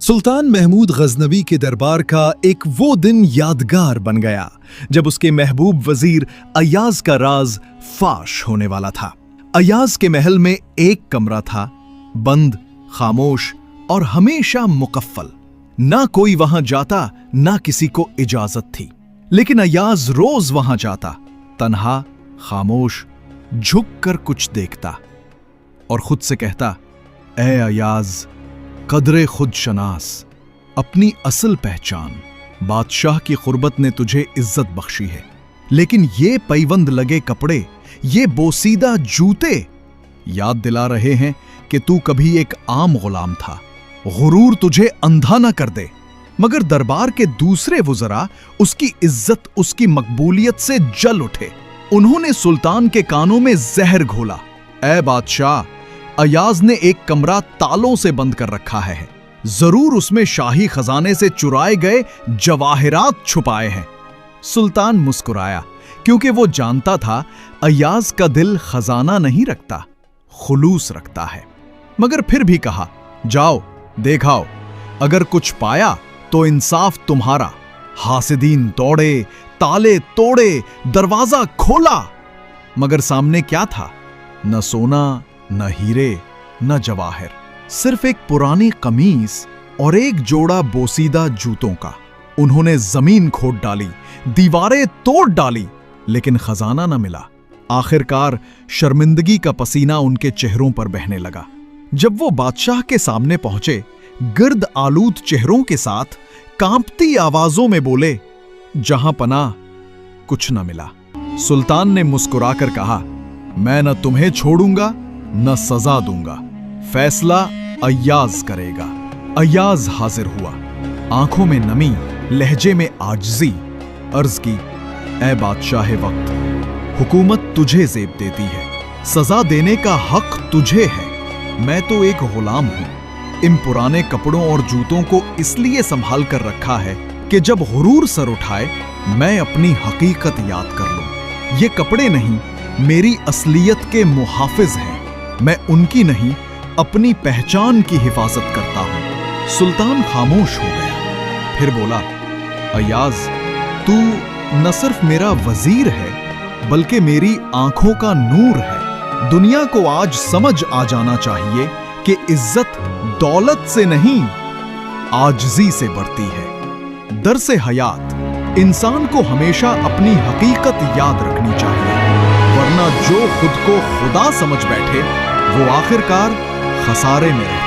सुल्तान महमूद गजनवी के दरबार का एक वो दिन यादगार बन गया जब उसके महबूब वजीर अय्याज का राज फाश होने वाला था। अय्याज के महल में एक कमरा था, बंद, खामोश और हमेशा मुकफ्फल। ना कोई वहां जाता, ना किसी को इजाजत थी। लेकिन अय्याज रोज वहां जाता, तन्हा, खामोश, झुक कर कुछ देखता और खुद से कहता, ए अय्याज, कदरे खुद शनास, अपनी असल पहचान। बादशाह की खुर्बत ने तुझे इज्जत बख्शी है, लेकिन ये पैबंद लगे कपड़े, ये बोसीदा जूते याद दिला रहे हैं कि तू कभी एक आम गुलाम था। गुरूर तुझे अंधा न कर दे। मगर दरबार के दूसरे वुज़रा उसकी इज्जत, उसकी मकबूलियत से जल उठे। उन्होंने सुल्तान के कानों में जहर घोला। ऐ बादशाह, अय्याज ने एक कमरा तालों से बंद कर रखा है। जरूर उसमें शाही खजाने से चुराए गए जवाहिरात छुपाए हैं। सुल्तान मुस्कुराया, क्योंकि वो जानता था अय्याज का दिल खजाना नहीं रखता, खुलूस रखता है। मगर फिर भी कहा, जाओ देखाओ, अगर कुछ पाया तो इंसाफ तुम्हारा। हासिदीन दौड़े, ताले तोड़े, दरवाजा खोला, मगर सामने क्या था? न सोना, न हीरे, न जवाहिर, सिर्फ एक पुरानी कमीज और एक जोड़ा बोसीदा जूतों का। उन्होंने जमीन खोद डाली, दीवारें तोड़ डाली, लेकिन खजाना न मिला। आखिरकार शर्मिंदगी का पसीना उनके चेहरों पर बहने लगा। जब वो बादशाह के सामने पहुंचे, गिर्द आलूद चेहरों के साथ कांपती आवाजों में बोले, जहां पनाह कुछ न मिला। सुल्तान ने मुस्कुराकर कहा, मैं न तुम्हें छोड़ूंगा न सजा दूंगा, फैसला अय्याज करेगा। अय्याज हाजिर हुआ, आंखों में नमी, लहजे में आजिज़ी। अर्ज की, ऐ बादशाह वक्त, हुकूमत तुझे ज़ेब देती है, सजा देने का हक तुझे है। मैं तो एक गुलाम हूं। इन पुराने कपड़ों और जूतों को इसलिए संभाल कर रखा है कि जब गुरूर सर उठाए, मैं अपनी हकीकत याद कर लूं। ये कपड़े नहीं, मेरी असलियत के मुहाफिज हैं। मैं उनकी नहीं, अपनी पहचान की हिफाजत करता हूं। सुल्तान खामोश हो गया, फिर बोला, अय्याज, तू न सिर्फ मेरा वजीर है, बल्कि मेरी आंखों का नूर है। दुनिया को आज समझ आ जाना चाहिए कि इज्जत दौलत से नहीं, आजिज़ी से बढ़ती है। दरसे हयात, इंसान को हमेशा अपनी हकीकत याद रखनी चाहिए, वरना जो खुद को खुदा समझ बैठे वो आखिरकार खसारे में रहता है।